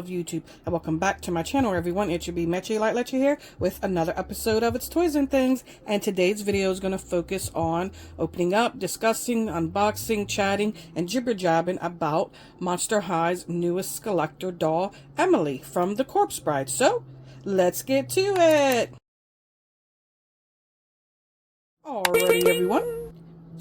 of YouTube, and welcome back to my channel, everyone. It should be Meche Light Lecture here with another episode of It's Toys and Things, and today's video is going to focus on opening up, discussing, unboxing, chatting, and jibber-jabbing about Monster High's newest Skullector doll, Emily from The Corpse Bride. So, let's get to it! Alrighty, everyone.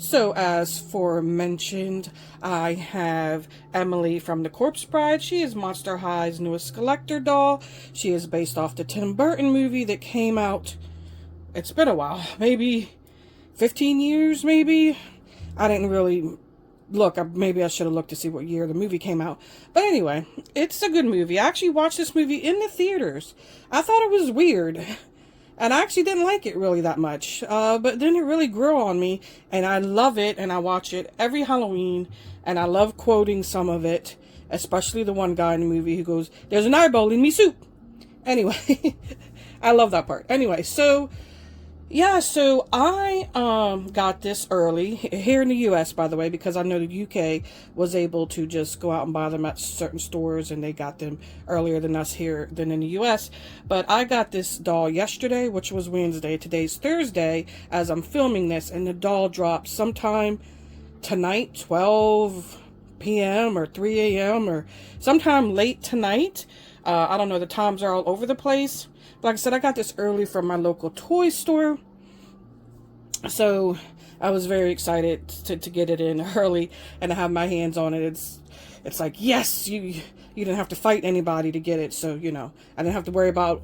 So, as forementioned, I have Emily from The Corpse Bride. She is Monster High's newest Skullector doll. She is based off the Tim Burton movie that came out, it's been a while, maybe 15 years, maybe? I didn't really look. Maybe I should have looked to see what year the movie came out. But anyway, it's a good movie. I actually watched this movie in the theaters. I thought it was weird. And I actually didn't like it really that much. But then it really grew on me. And I love it. And I watch it every Halloween. And I love quoting some of it. Especially the one guy in the movie who goes, "There's an eyeball in me soup." Anyway. I love that part. Anyway, so yeah, so I got this early here in the US, by the way, because I know the UK was able to just go out and buy them at certain stores, and they got them earlier than us here than in the US. But I got this doll yesterday, which was Wednesday. Today's Thursday as I'm filming this, and the doll dropped sometime tonight, 12 p.m. or 3 a.m. or sometime late tonight. I don't know, the times are all over the place. Like I said, I got this early from my local toy store. So I was very excited to get it in early and to have my hands on it. It's like, yes, you didn't have to fight anybody to get it. So, you know, I didn't have to worry about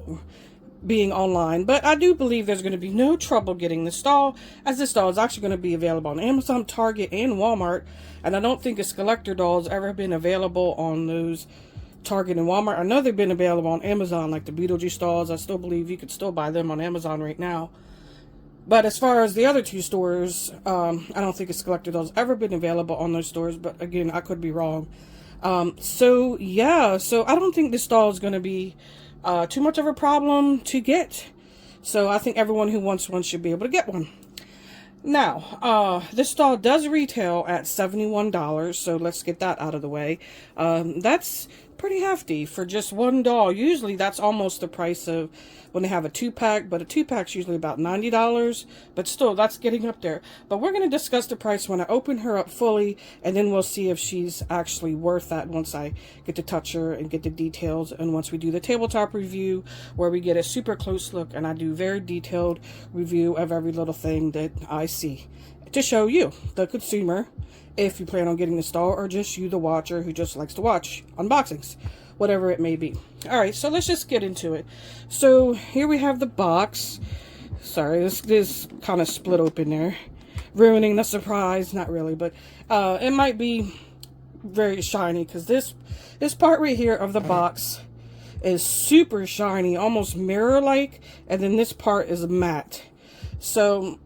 being online. But I do believe there's going to be no trouble getting this doll, as this doll is actually going to be available on Amazon, Target, and Walmart. And I don't think a Skullector doll has ever been available on those Target and Walmart. I know they've been available on Amazon, like the Beetlejuice dolls. I still believe you could still buy them on Amazon right now. But as far as the other two stores, I don't think a Skullector doll's ever been available on those stores. But again, I could be wrong. So yeah, so I don't think this doll is going to be too much of a problem to get. So I think everyone who wants one should be able to get one. Now, this doll does retail at $71, so let's get that out of the way. That's pretty hefty for just one doll. Usually that's almost the price of when they have a 2-pack, but a 2-pack's usually about $90, but still, that's getting up there. But we're going to discuss the price when I open her up fully, and then we'll see if she's actually worth that once I get to touch her and get the details, and once we do the tabletop review, where we get a super close look, and I do very detailed review of every little thing that I see, to show you, the consumer, if you plan on getting this doll, or just you, the watcher, who just likes to watch unboxings, whatever it may be. Alright, so let's just get into it. So, here we have the box. Sorry, this is kind of split open there, ruining the surprise. Not really, but it might be very shiny, because this part right here of the box is super shiny, almost mirror-like, and then this part is matte. So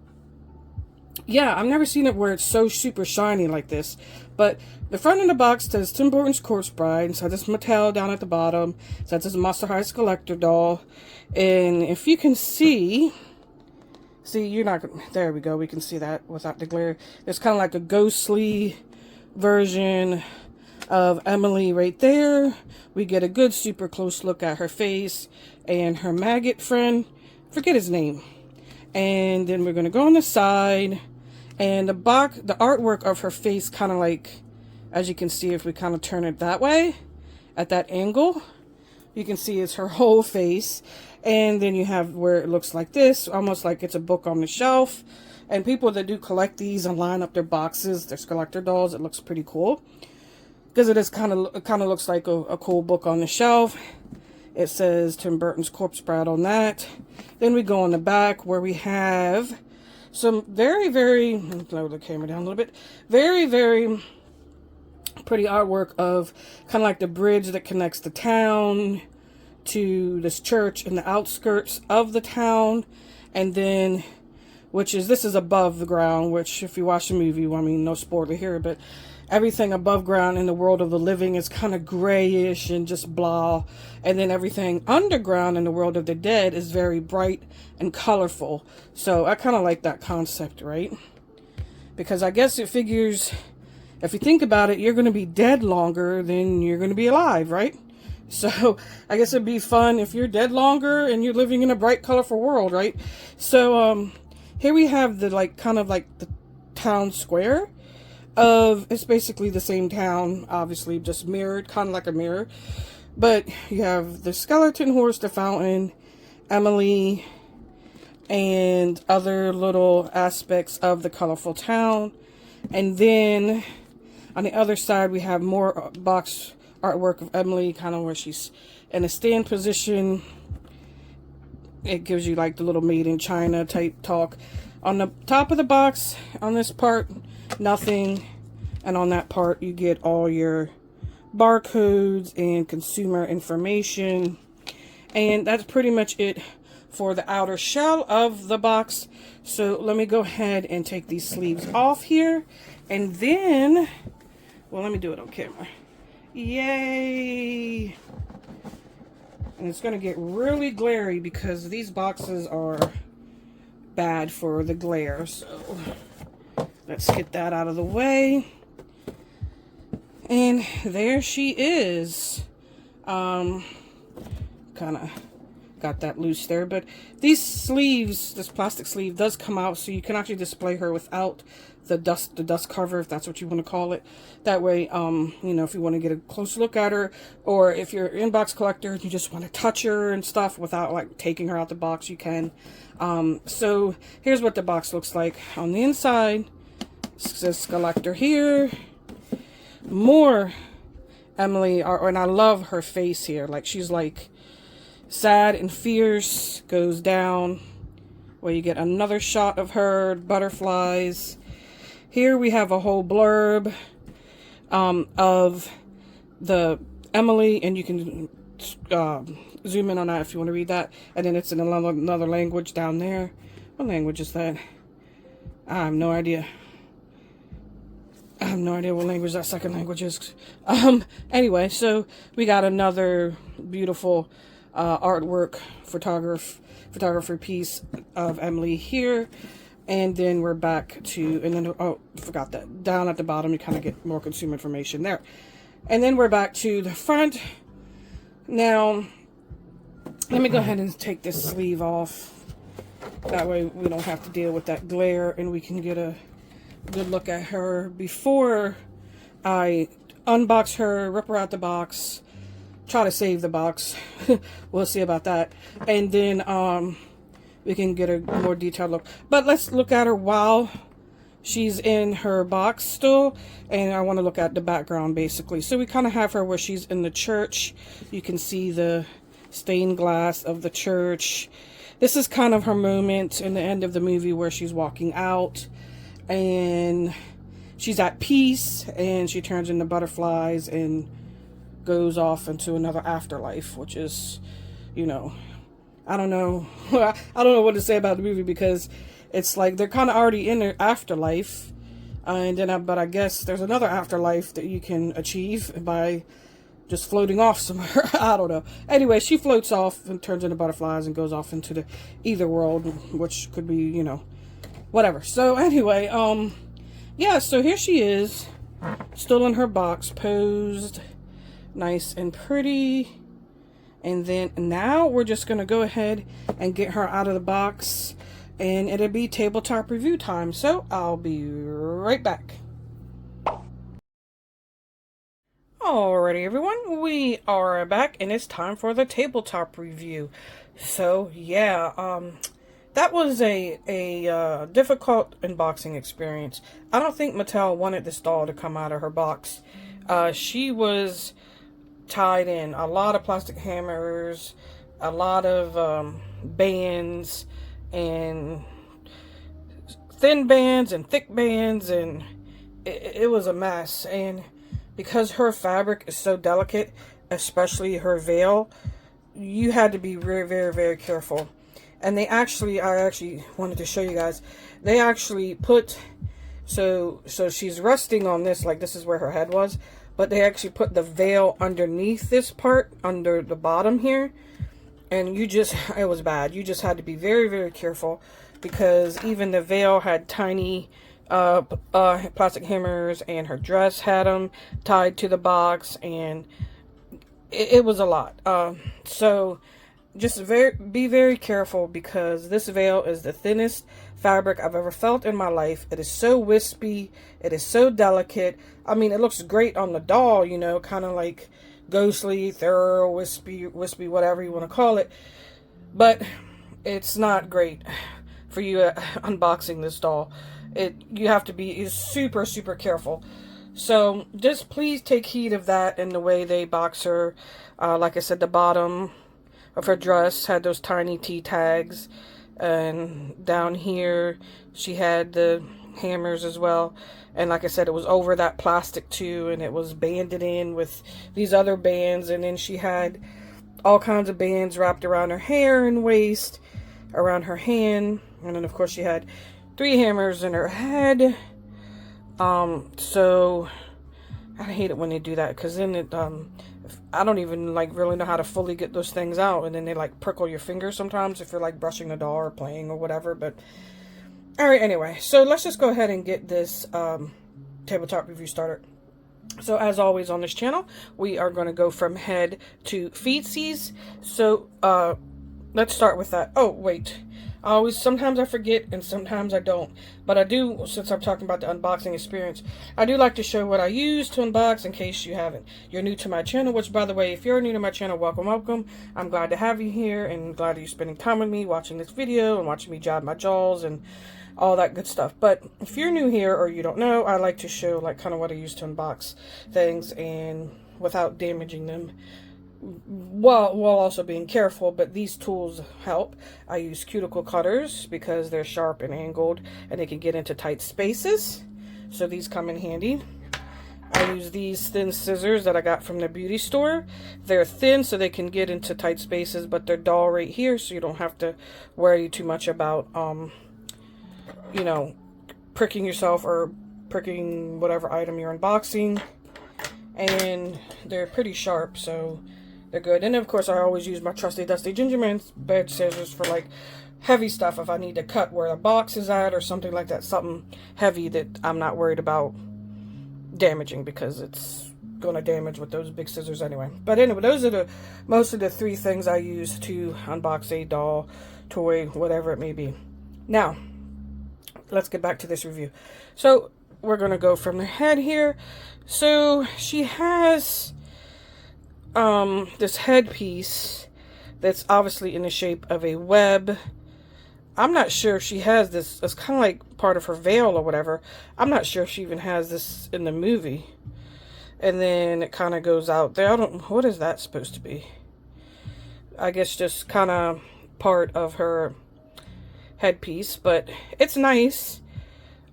yeah, I've never seen it where it's so super shiny like this. But the front of the box says Tim Burton's Corpse Bride. So this Mattel down at the bottom. So this is a Monster High Skullector doll. And if you can see, you're not, there we go. We can see that without the glare. There's kind of like a ghostly version of Emily right there. We get a good super close look at her face and her maggot friend. Forget his name. And then we're going to go on the side. And the artwork of her face kind of like, as you can see, if we kind of turn it that way, at that angle, you can see it's her whole face. And then you have where it looks like this, almost like it's a book on the shelf. And people that do collect these and line up their boxes, their Skullector dolls, it looks pretty cool. Because it kind of looks like a cool book on the shelf. It says Tim Burton's Corpse Bride on that. Then we go on the back where we have some very, very, let me lower the camera down a little bit, very, very pretty artwork of kind of like the bridge that connects the town to this church in the outskirts of the town. And then, this is above the ground, which if you watch the movie, I mean, no spoiler here, but everything above ground in the world of the living is kind of grayish and just blah. And then everything underground in the world of the dead is very bright and colorful. So I kind of like that concept, right? Because I guess it figures, if you think about it, you're going to be dead longer than you're going to be alive, right? So I guess it'd be fun if you're dead longer and you're living in a bright, colorful world, right? So here we have the like kind of like the town square of, it's basically the same town, obviously just mirrored, kind of like a mirror. But you have the skeleton horse, the fountain, Emily, and other little aspects of the colorful town. And then on the other side, we have more box artwork of Emily, kind of where she's in a stand position. It gives you like the little made in China type talk. On the top of the box, on this part, nothing. And on that part, you get all your barcodes and consumer information. And that's pretty much it for the outer shell of the box. So let me go ahead and take these sleeves off here. And then, well, let me do it on camera. Yay! And it's going to get really glary because these boxes are bad for the glare. So let's get that out of the way. And there she is. Kind of got that loose there, but these sleeves, this plastic sleeve does come out, so you can actually display her without the dust cover, if that's what you want to call it. That way, you know, if you want to get a close look at her, or if you're an inbox collector and you just want to touch her and stuff without like taking her out the box, you can. So here's what the box looks like. On the inside, it says Skullector here. More Emily, and I love her face here. Like, she's like sad and fierce, goes down, where you get another shot of her, butterflies. Here we have a whole blurb of the Emily, and you can zoom in on that if you want to read that. And then it's in another language down there. What language is that? I have no idea. I have no idea what language that second language is. Anyway, so we got another beautiful artwork photographer piece of Emily here. And then we're back to, and then, oh, forgot that. Down at the bottom, you kind of get more consumer information there. And then we're back to the front. Now, let me go ahead and take this sleeve off. That way we don't have to deal with that glare, and we can get a good look at her before I unbox her, rip her out the box, try to save the box. We'll see about that. And then we can get a more detailed look. But let's look at her while she's in her box still. And I want to look at the background basically. So we kind of have her where she's in the church. You can see the stained glass of the church. This is kind of her moment in the end of the movie where she's walking out and she's at peace, and she turns into butterflies and goes off into another afterlife, which is, you know, I don't know. I don't know what to say about the movie, because it's like they're kind of already in their afterlife. And then, but I guess there's another afterlife that you can achieve by just floating off somewhere. I don't know. Anyway, she floats off and turns into butterflies and goes off into the ether world, which could be, you know, whatever. So anyway, yeah, so here she is, still in her box, posed nice and pretty. And then now we're just going to go ahead and get her out of the box, and it'll be tabletop review time. So I'll be right back. Alrighty, everyone, we are back, and it's time for the tabletop review. So yeah, that was a difficult unboxing experience. I don't think Mattel wanted this doll to come out of her box. She was tied in a lot of plastic hammers, a lot of bands, and thin bands and thick bands, and it was a mess. And because her fabric is so delicate, especially her veil, you had to be very, very, very careful. And they actually, I actually wanted to show you guys, they actually put, so she's resting on this, like this is where her head was, but they actually put the veil underneath this part, under the bottom here. And you just, it was bad. You just had to be very, very careful, because even the veil had tiny plastic hammers, and her dress had them tied to the box, and it was a lot. So just be very careful, because this veil is the thinnest fabric I've ever felt in my life. It is so wispy. It is so delicate. I mean, it looks great on the doll, you know, kind of like ghostly, thorough, wispy, whatever you want to call it. But it's not great for you unboxing this doll. You have to be super, super careful. So just please take heed of that in the way they box her. Like I said, the bottom of her dress had those tiny T tags, and down here she had the hammers as well. And like I said, it was over that plastic too, and it was banded in with these other bands. And then she had all kinds of bands wrapped around her hair and waist, around her hand, and then of course she had 3 hammers in her head. So I hate it when they do that, because then I don't even like really know how to fully get those things out, and then they like prickle your fingers sometimes if you're like brushing the doll or playing or whatever. But all right, anyway, so let's just go ahead and get this tabletop review started. So as always on this channel, we are going to go from head to feetsies. So let's start with that. Oh wait, sometimes I forget and sometimes I don't, but I do, since I'm talking about the unboxing experience, I do like to show what I use to unbox in case you're new to my channel, which by the way, if you're new to my channel, welcome. I'm glad to have you here, and glad that you're spending time with me watching this video and watching me job my jaws and all that good stuff. But if you're new here or you don't know, I like to show like kind of what I use to unbox things and without damaging them, while also being careful. But these tools help. I use cuticle cutters because they're sharp and angled and they can get into tight spaces, so these come in handy. I use these thin scissors that I got from the beauty store. They're thin so they can get into tight spaces, but they're dull right here, so you don't have to worry too much about you know, pricking yourself or pricking whatever item you're unboxing. And they're pretty sharp, so they're good. And of course, I always use my trusty dusty Gingerman's bed scissors for like heavy stuff, if I need to cut where the box is at or something like that, something heavy that I'm not worried about damaging, because it's going to damage with those big scissors anyway. But anyway, those are most of the 3 things I use to unbox a doll, toy, whatever it may be. Now let's get back to this review. So we're going to go from the head here. So she has this headpiece that's obviously in the shape of a web. I'm not sure if she has this. It's kind of like part of her veil or whatever. I'm not sure if she even has this in the movie. And then it kind of goes out there. What is that supposed to be? I guess just kind of part of her headpiece, but it's nice.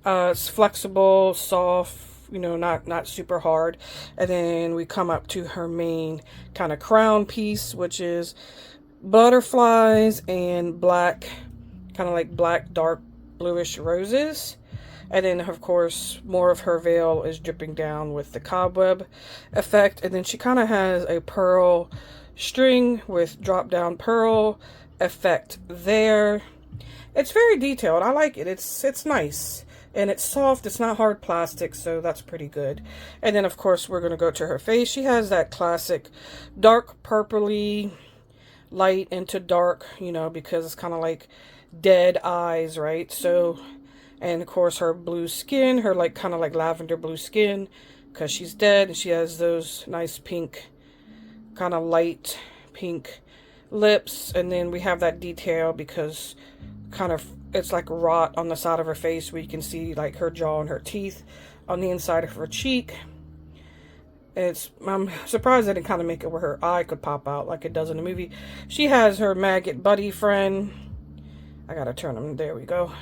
It's flexible, soft, you know, not super hard. And then we come up to her main kind of crown piece, which is butterflies and black, kind of like black dark bluish roses. And then of course more of her veil is dripping down with the cobweb effect. And then she kind of has a pearl string with drop down pearl effect there. It's very detailed. I like it. It's nice. And it's soft. It's not hard plastic, so that's pretty good. And then, of course, we're going to go to her face. She has that classic dark purpley, light into dark, you know, because it's kind of like dead eyes, right? So, and, of course, her blue skin, her like kind of like lavender blue skin, because she's dead. And she has those nice pink, kind of light pink lips. And then we have that detail because kind of it's like rot on the side of her face where you can see like her jaw and her teeth on the inside of her cheek. I'm surprised they didn't kind of make it where her eye could pop out like it does in the movie. She has her maggot buddy friend. I gotta turn him. There we go.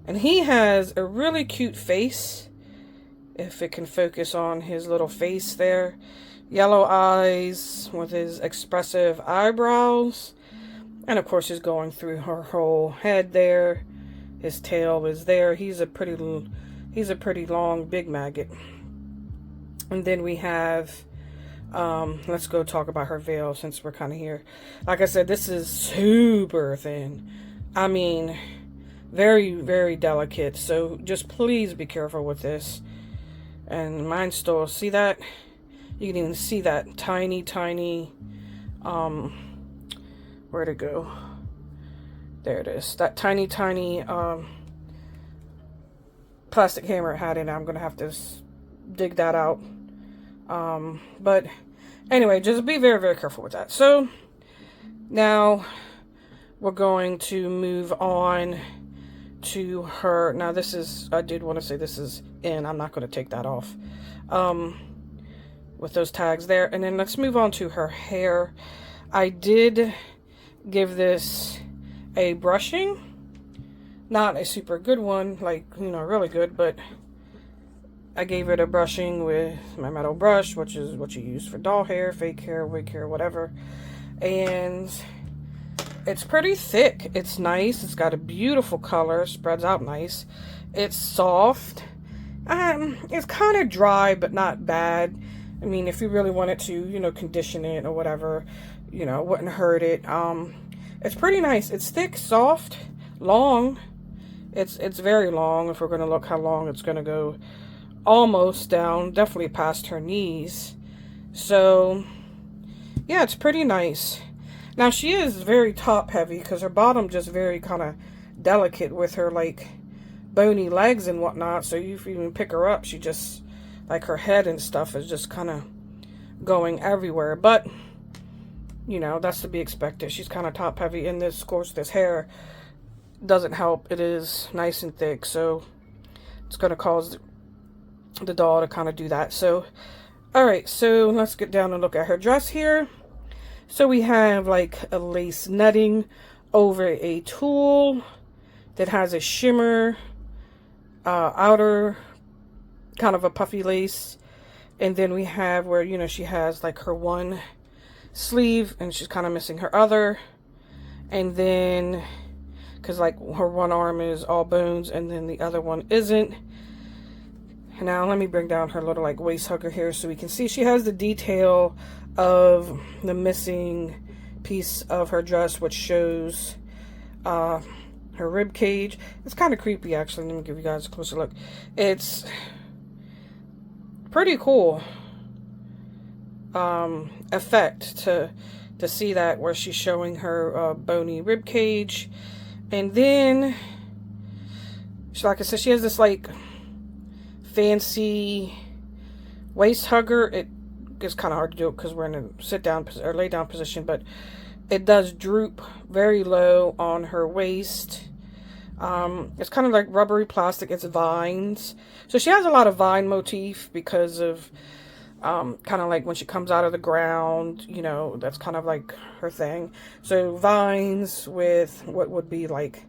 And he has a really cute face, if it can focus on his little face there. Yellow eyes with his expressive eyebrows. And of course he's going through her whole head there. His tail is there. He's a pretty long big maggot. And then we have let's go talk about her veil since we're kind of here. Like I said, this is super thin. I mean, very, very delicate. So just please be careful with this. And mine still, see that? You can even see that tiny, tiny, where'd it go? There it is. That tiny, tiny, plastic hammer it had in it. I'm going to have to dig that out. But anyway, just be very, very careful with that. So now we're going to move on to her. Now this is, I did want to say this is in. I'm not going to take that off. With those tags there. And then let's move on to her hair. I did give this a brushing. Not a super good one, like, you know, really good, but I gave it a brushing with my metal brush, which is what you use for doll hair, fake hair, wig hair, whatever. And it's pretty thick. It's nice. It's got a beautiful color. Spreads out nice. It's soft. It's kind of dry, but not bad. I mean, if you really wanted to, you know, condition it or whatever, you know, it wouldn't hurt it. It's pretty nice. It's thick, soft, long. It's very long. If we're going to look how long it's going to go, almost down, definitely past her knees. So, yeah, it's pretty nice. Now, she is very top heavy because her bottom just very kind of delicate with her, like, bony legs and whatnot. So if you even pick her up, she just, like, her head and stuff is just kind of going everywhere. But, you know, that's to be expected. She's kind of top heavy. And this, of course, this hair doesn't help. It is nice and thick. So it's going to cause the doll to kind of do that. So, alright. So let's get down and look at her dress here. So we have, like, a lace netting over a tulle that has a shimmer outer, kind of a puffy lace. And then we have where, you know, she has like her one sleeve and she's kind of missing her other. And then, because like her one arm is all bones and then the other one isn't. Now let me bring down her little like waist hugger here so we can see she has the detail of the missing piece of her dress, which shows her rib cage. It's kind of creepy, actually. Let me give you guys a closer look. It's pretty cool effect to see that, where she's showing her bony rib cage. And then, like I said, she has this like fancy waist hugger. It's kind of hard to do it because we're in a sit down or lay down position, but it does droop very low on her waist. It's kind of like rubbery plastic. It's vines. So she has a lot of vine motif because of kind of like when she comes out of the ground, you know, that's kind of like her thing. So vines with what would be like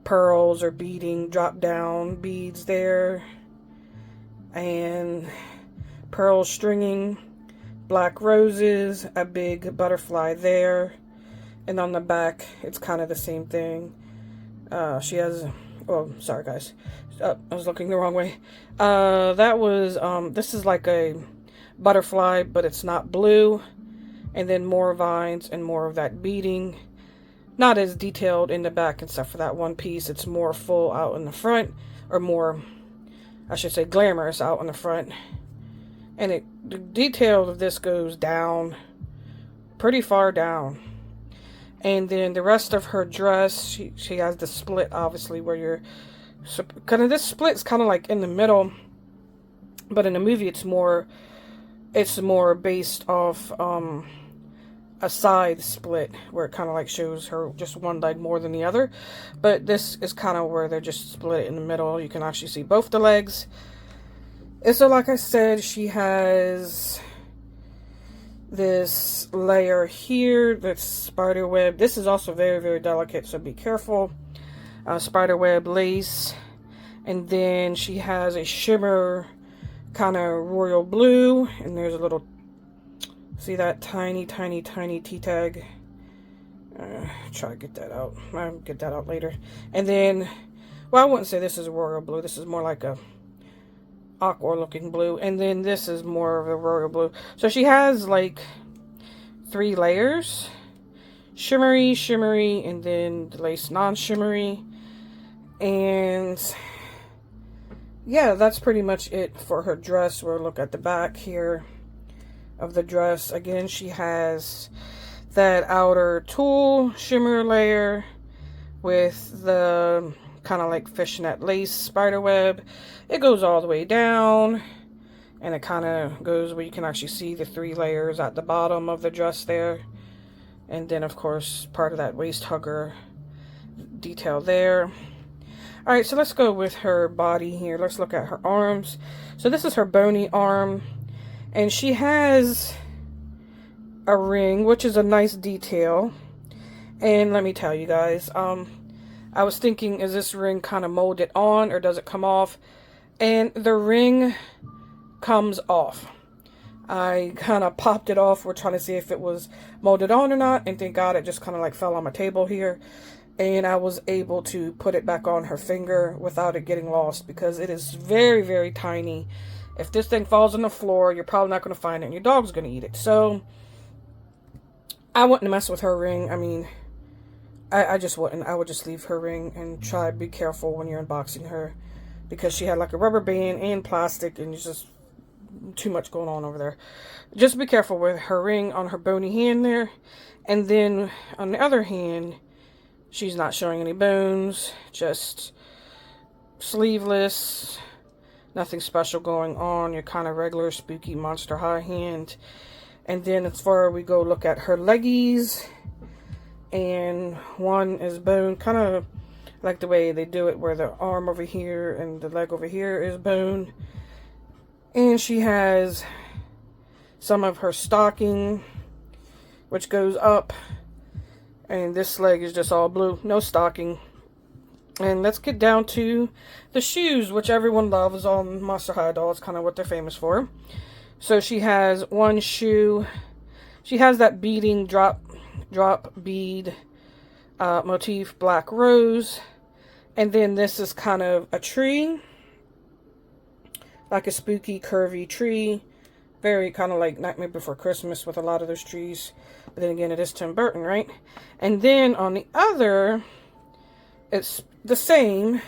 pearls or beading, drop down beads there. And pearl stringing, black roses, a big butterfly there. And on the back, it's kind of the same thing. She has, oh, sorry guys, I was looking the wrong way. That was, this is like a butterfly, but it's not blue. And then more vines and more of that beading. Not as detailed in the back except for that one piece. It's more full out in the front, or more, I should say, glamorous out in the front. And the detail of this goes down, pretty far down. And then the rest of her dress, she has the split, obviously, where you're kind of, this split's kind of like in the middle, but in the movie it's more based off a side split where it kind of like shows her just one leg more than the other. But this is kind of where they're just split in the middle. You can actually see both the legs. And so, like I said, she has this layer here that's spider web. This is also very, very delicate, so be careful. Spider web lace. And then she has a shimmer kind of royal blue. And there's a little, see that tiny, tiny, tiny T-tag. Try to get that out. I'll get that out later. And then, well, I wouldn't say this is a royal blue. This is more like a aqua looking blue, and then this is more of a royal blue. So she has like 3 layers, shimmery, shimmery, and then the lace non-shimmery. And yeah, that's pretty much it for her dress. We'll look at the back here. of the dress. Again, she has that outer tulle shimmer layer with the kind of like fishnet lace spider web. It goes all the way down, and it kind of goes where you can actually see the 3 layers at the bottom of the dress there. And then, of course, part of that waist hugger detail there. Alright, so let's go with her body here. Let's look at her arms. So this is her bony arm. And she has a ring, which is a nice detail. And let me tell you guys, I was thinking, is this ring kind of molded on or does it come off? And the ring comes off. I kind of popped it off. We're trying to see if it was molded on or not. And thank God it just kind of like fell on my table here. And I was able to put it back on her finger without it getting lost, because it is very, very tiny. If this thing falls on the floor, you're probably not going to find it and your dog's going to eat it. So I wouldn't mess with her ring. I mean, I just wouldn't. I would just leave her ring and try to be careful when you're unboxing her, because she had like a rubber band and plastic, and it's just too much going on over there. Just be careful with her ring on her bony hand there. And then on the other hand, she's not showing any bones, just sleeveless, nothing special going on, your kind of regular spooky Monster High hand. And then as far we go look at her leggies, and one is bone, kind of like the way they do it where the arm over here and the leg over here is bone. And she has some of her stocking, which goes up. And this leg is just all blue. No stocking. And let's get down to the shoes, which everyone loves on Monster High dolls. Kind of what they're famous for. So she has one shoe. She has that beading drop bead motif, black rose. And then this is kind of a tree. Like a spooky, curvy tree. Very kind of like Nightmare Before Christmas with a lot of those trees. But then again, it is Tim Burton, right? And then on the other, it's the same.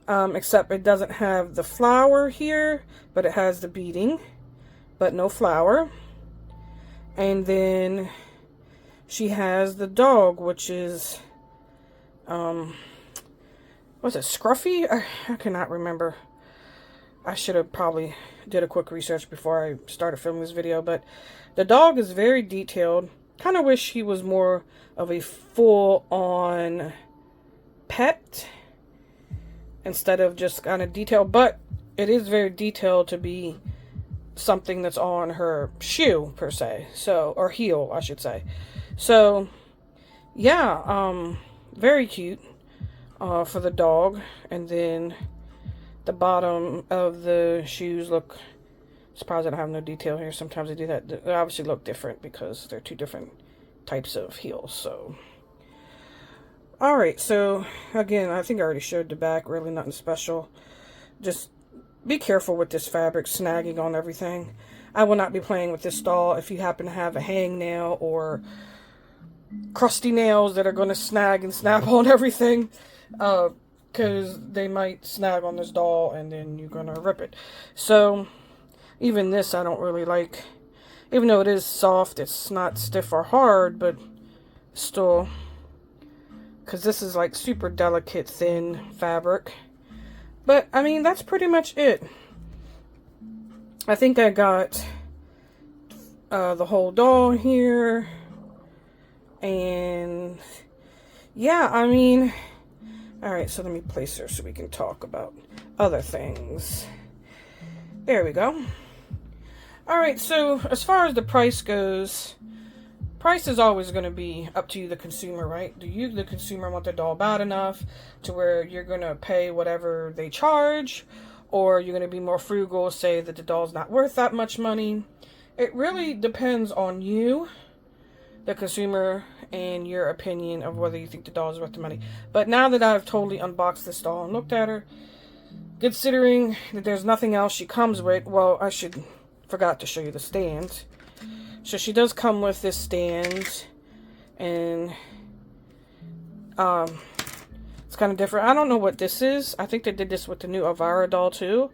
Except it doesn't have the flower here. But it has the beading. But no flower. And then she has the dog, which is, was it Scruffy? I cannot remember. I should have probably did a quick research before I started filming this video, but the dog is very detailed. Kind of wish he was more of a full-on pet instead of just kind of detailed, but it is very detailed to be something that's on her shoe, per se. So, or heel, I should say. So, yeah, very cute for the dog. And then the bottom of the shoes look, surprised I don't have no detail here. Sometimes they do that. They obviously look different because they're 2 different types of heels. So, alright, so again, I think I already showed the back. Really nothing special. Just be careful with this fabric snagging on everything. I will not be playing with this doll if you happen to have a hangnail or crusty nails that are going to snag and snap on everything. Because they might snag on this doll and then you're going to rip it. So, even this I don't really like. Even though it is soft, it's not stiff or hard, but still. Because this is like super delicate, thin fabric. But, I mean, that's pretty much it. I think I got the whole doll here. And, yeah, I mean, alright, so let me place her so we can talk about other things. There we go. Alright, so as far as the price goes, price is always going to be up to you, the consumer, right? Do you, the consumer, want the doll bad enough to where you're going to pay whatever they charge? Or you're going to be more frugal, say that the doll's not worth that much money? It really depends on you, the consumer, and your opinion of whether you think the doll is worth the money. But now that I've totally unboxed this doll and looked at her, considering that there's nothing else she comes with, well, forgot to show you the stand. So she does come with this stand, and it's kind of different. I don't know what this is. I think they did this with the new Elvira doll too.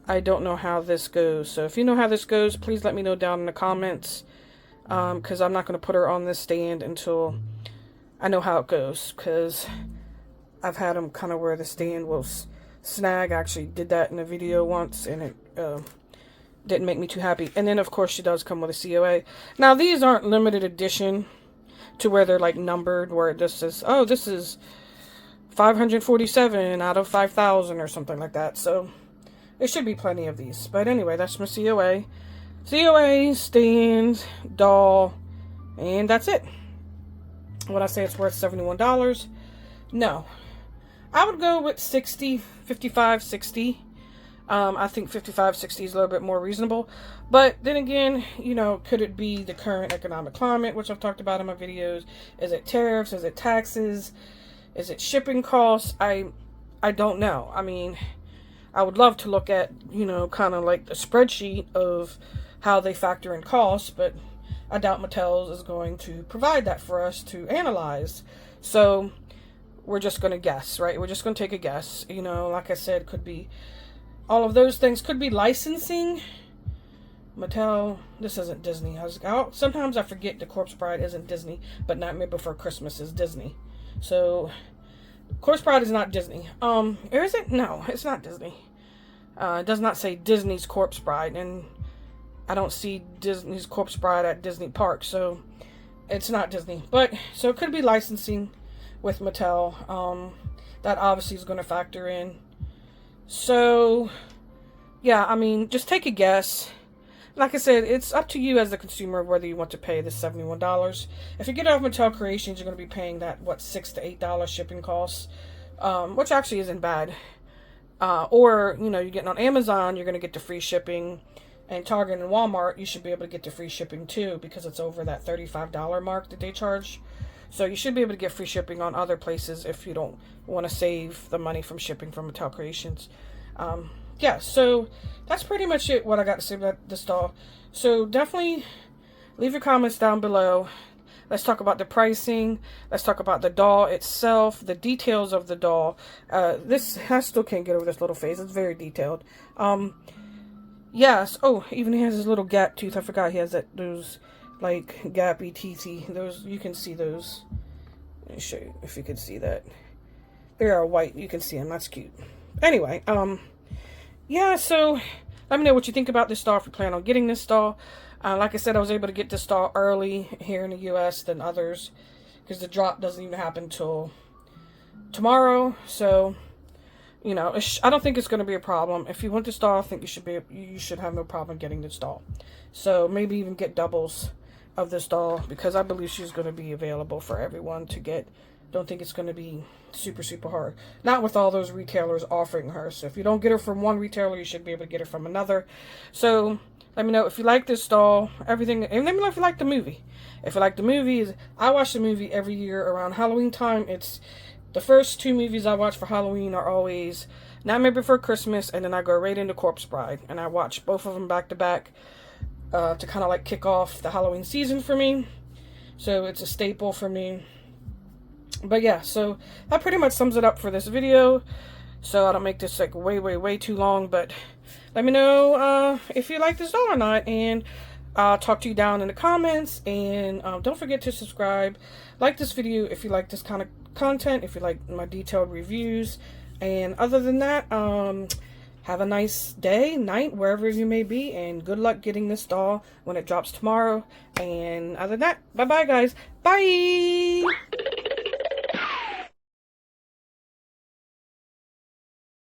I don't know how this goes. So if you know how this goes, please let me know down in the comments. Because I'm not going to put her on this stand until I know how it goes. Because I've had them kind of where the stand will snag. I actually did that in a video once, and it didn't make me too happy. And then, of course, she does come with a COA. Now, these aren't limited edition to where they're like numbered, where it just says, oh, this is 547 out of 5,000 or something like that. So there should be plenty of these. But anyway, that's my COA. COA, stand, doll, and that's it. Would I say it's worth $71? No. I would go with 60, 55, 60. I think 55, 60 is a little bit more reasonable. But then again, you know, could it be the current economic climate, which I've talked about in my videos? Is it tariffs? Is it taxes? Is it shipping costs? I don't know. I mean, I would love to look at, you know, kind of like the spreadsheet of how they factor in costs, but I doubt Mattel is going to provide that for us to analyze. So we're just going to guess, right? We're just going to take a guess. You know, like I said, could be all of those things. Could be licensing. Mattel, this isn't Disney. Sometimes I forget the Corpse Bride isn't Disney, but Nightmare Before Christmas is Disney. So Corpse Bride is not Disney. Or is it? No, it's not Disney. It does not say Disney's Corpse Bride, and I don't see Disney's Corpse Bride at Disney Park, so it's not Disney. But so it could be licensing with Mattel. That obviously is going to factor in. So yeah, I mean, just take a guess. Like I said, it's up to you as the consumer whether you want to pay the $71. If you get it off Mattel Creations, you're going to be paying that, what, $6 to $8 shipping costs, which actually isn't bad. Or, you know, you're getting on Amazon, you're going to get the free shipping. And Target and Walmart, you should be able to get the free shipping too, because it's over that $35 mark that they charge. So you should be able to get free shipping on other places if you don't want to save the money from shipping from Mattel Creations. Yeah, so that's pretty much it, what I got to say about this doll. So definitely leave your comments down below. Let's talk about the pricing. Let's talk about the doll itself, the details of the doll. I still can't get over this little face. It's very detailed. Yes. Oh, even he has his little gap tooth. I forgot he has those like gappy teethy. Those, you can see those. Let me show you if you can see that. They are white. You can see them. That's cute. Anyway, yeah, so let me know what you think about this doll if you plan on getting this doll. Like I said, I was able to get this doll early here in the U.S. than others, because the drop doesn't even happen till tomorrow. So, you know, I don't think it's going to be a problem. If you want this doll, I think you should have no problem getting this doll. So maybe even get doubles of this doll, because I believe she's going to be available for everyone to get. Don't think it's going to be super, super hard. Not with all those retailers offering her. So if you don't get her from one retailer, you should be able to get her from another. So let me know if you like this doll, everything, and let me know if you like the movie. If you like the movie, I watch the movie every year around Halloween time. It's the first 2 movies I watch for Halloween are always Nightmare Before Christmas, and then I go right into Corpse Bride, and I watch both of them back to back to kind of like kick off the Halloween season for me. So it's a staple for me. But yeah, so that pretty much sums it up for this video. So I don't make this like way too long, but let me know if you like this doll or not, and I'll talk to you down in the comments. And don't forget to subscribe, like this video if you like this kind of content, if you like my detailed reviews. And other than that, have a nice day, night, wherever you may be, and good luck getting this doll when it drops tomorrow. And other than that, bye bye guys. Bye.